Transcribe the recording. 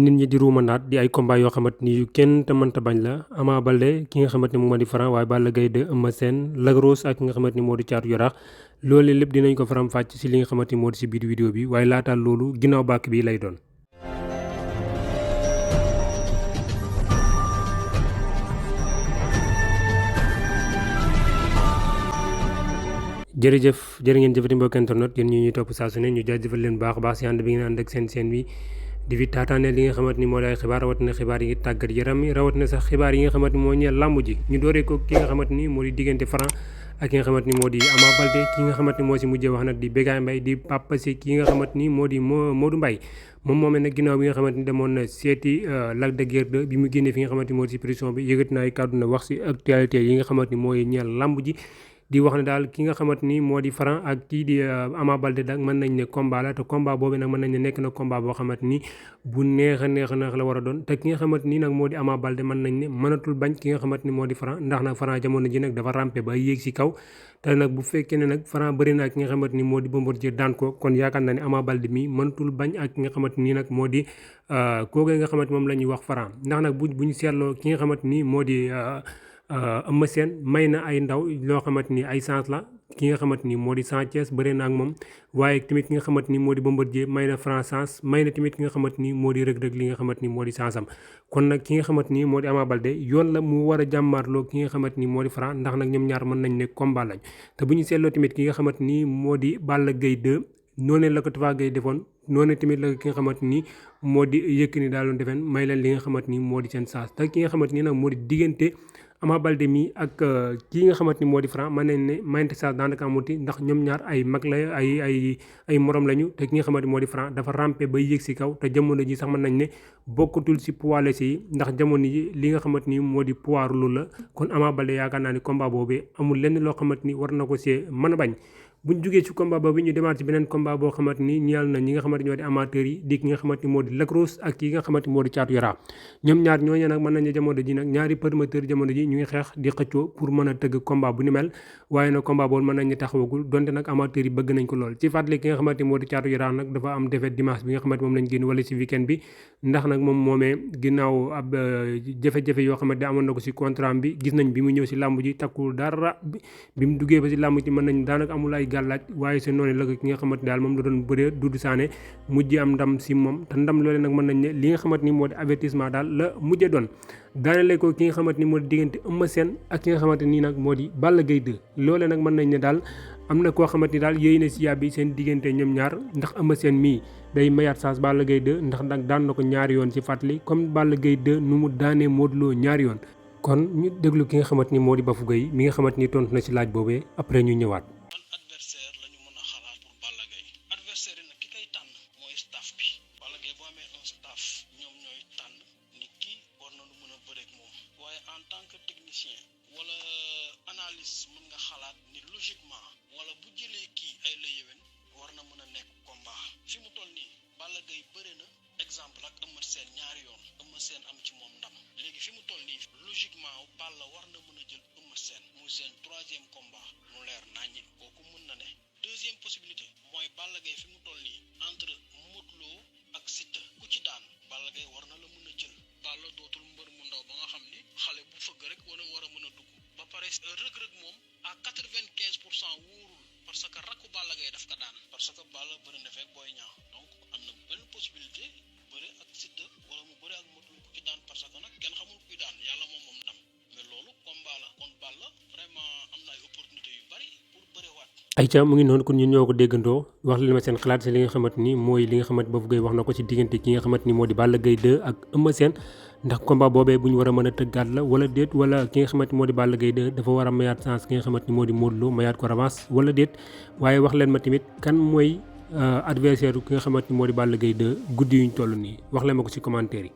nit ñi di ruumandaat di ay combat yoo xamante ni yu kenn te mënta bañ la Ama Baldé ki nga xamante ni moom moo di Franc waaye Balla Gaye 2 Eumeu Sène Lac Rose ak ki nga xamante ni moo di Thiatou Yarakh loolu lépp dinañ ko faram fàcc si li nga xamante ni moo di si biir vidéo bi waaye laataal loolu ginnaaw bàkk bi lay doon. jërëjëf jërë ngeen jëfati mbokk internet yéen ñuy topp saa su ne ñu jaajëfal leen baax a baax si ànd bi ngeen ànd ak seen bi di fi taataane li nga xamante ni moo di ay xibaar rawatina xibaar yi tàggat yaram yi rawatina sax xibaar yi nga xamante ni moo ñeel làmb ji ñu dooree ko ki nga xamante ni moo di diggante Franc ak ki nga xamante ni moo di Ama Baldé ki nga xamante ni moo si mujjee wax nag di Bécaye Mbaye di Papa Si ki nga xamante ni moo di Modou Mbaye moom moomee nag ginnaaw bi nga xamante ni demoon na seeti Lac de Guiers 2 bi mu génnee fi nga xamante ni moo di si prison bi yëkkati na ay kàddu na wax si actualité yi nga xamante ni mooy ñeel làmb ji di wax ne daal ki nga xamante ni moo di Franc ak kii di Ama Baldé nag mën nañ ne combat la te combat boobu nag mën nañ ne nekk na combat boo xamante ni bu neex a neex la war a doon te ki nga xamante ni nag moo di Ama Baldé mën nañ ne mënatul bañ ki nga xamante ni moo di Franc ndax nag Franc jamono ji nag dafa rampe ba yéeg si kaw te nag bu fekkee ne nag Franc bëri na ak ki nga xamante ni moo di Bombardier daan ko kon yaakaar naa ne Ama Baldé mi mënatul bañ ak ki nga xamante ni nag moo di kooku nga xamante moom la ñuy wax Franc ndax nag bu ñu seetloo ki nga xamante ni moo di Eumeu Sène may na ay ndaw loo xamante ni ay chance la ki nga xamante ni moo di Sa Thiès bëre na ak moom waaye tamit ki nga xamante ni moo di Bombardier may na Franc chance may na tamit ki nga xamante ni moo di Reug Reug li nga xamante ni moo di chance am kon nag ki nga xamante ni moo di Ama Baldé yoon la mu war a jàmmaarloo ki nga xamante ni moo di Franc ndax nag ñoom ñaar mën nañ ne combat lañ te bu ñu seetloo tamit ki nga xamante ni moo di Balla Gaye 2 noonu la ko Tapha Gueye defoon noonu tamit la ki nga xamante ni moo di Yékini daal doon defeen may leen li nga xamante ni moo di seen chance te ki nga xamante ni nag moo di diggante Ama Baldé mi ak kii nga xamante ni moo di Franc mën nañ ne mayante chance daanaka amuti ndax ñoom ñaar ay mag la ay morom lañu te ki nga xamante ni moo di Franc dafa rampe ba yéeg si kaw te jamono ji sax mën nañ ne bokkatul si poids léger yi ndax jamono ji li nga xamante ni moo di poids loolu la kon Ama Baldé yaakaar naa ni combat boobee amul lenn loo xamante ni war na ko see mën a bañ buñ jugee ci combat boobu ñu demaat ci beneen combat boo xamante ni ñeel na ñi nga xamante ñoo di amateurs yi di ki nga xamante ni moo di Lac Rose ak ki nga xamante ni moo di Thiatou Yarakh ñoom ñaar ñooñu nag mën nañu jamono ji nag ñaari promoteur jamono ji ñu ngi xeex di xëccoo pour mën a tëgg combat bu ni mel waaye nag combat boobu mën nañu taxawagul donte nag amateurs yi bëgg nañ ko lool ci fàttali ki nga xamante ni moo di Thiatou Yarakh nag dafa am défaite dimanche bi nga xamante moom lañ génn wala ci weekend bi ndax nag moom moomee ginnaaw ab jafe-jafe yoo xamante ne amoon na ko ci contrat bi gis nañ bi mu ñëw ci làmb ji takkul dara bi mu duggee ba ci làmb ji mën nañ daanaka amul ay gàllaaj waaye noonu la ki nga xamante daal moom la doon bëree Doudou Sané mujj am ndam si moom te ndam loole nag mën nañ ne li nga xamante ni moo di avertissement daal la mujjee doon daanale ko ki nga xamante ni moo di diggante Eumeu Sène ak ki nga xamante ni nag moo di Balla Gaye 2 loole nag mën nañ ne daal am na koo xamante ni daal yéey na si yàbbi seen diggante ñoom ñaar ndax Eumeu Sène mii day mayaat saas Balla Gaye 2 ndax nag daan na ko ñaari yoon ci fàttali comme Balla Gaye 2 nu mu daanee Modou Lo ñaari yoon kon ñu déglu ki nga xamante ni moo di Bafou Gueye mi nga xamante ni tontu na si laaj boobee après ñu ñëwaat. en tant que technicien wala analyste mën nga xalaat ni logiquement wala bu jëlee kii ay la yéwén war na mën a nekk combat fi mu toll nii Balla Gaye bëre na exemple ak Eumeu Sène ñaari yoon Eumeu Sène am ci moom ndam léegi fi mu toll nii logiquement Balla war na mën a jël Eumeu Sène muy seen troisième combat mu leer naññi kooku mën na ne deuxième possibilité mooy Balla Gaye fi mu toll nii entre Modou Lo ak Siteu ku ci daan Balla Gaye war na la mën a jël Balla dootul mbër mu ndaw ba nga xam ni xale bu fëgg rek war a mën a dugg ba pare Reug Reug moom à 95% wóorul parce que rakku Balla Gaye daf ko daan parce que Balla bëri na fekk Boy Niang donc am na benn possibilité bëri ak Siteu wala mu bëri ak Modou Lo ku ci daan parce que nag kenn xamul kuy daan yàlla moom ndam mais loolu combat la kon Balla vraiment am na ay opportunité yu bari pour bëriwaat. ayca mu ngi noonu kon ñun ñoo ko déggandoo wax leen ma seen xalaat si li nga xamante ni mooy li nga xamante Bafou Gueye wax na ko ci diggante ki nga xamante ni moo di Balla Gaye 2 ak Eumeu Sène ndax combat boobee bu ñu war a mën a tëggaat la wala déet wala ki nga xamante ni moo di Balla Gaye 2 dafa war a mayaat chance ki nga xamante ni moo di Modou Lo mayaat ko revanche wala déet waaye wax leen ma tamit kan mooy adversaire ki nga xamante ni moo di Balla Gaye 2 guddi yuñ toll nii wax leen ma ko ci commentaire yi.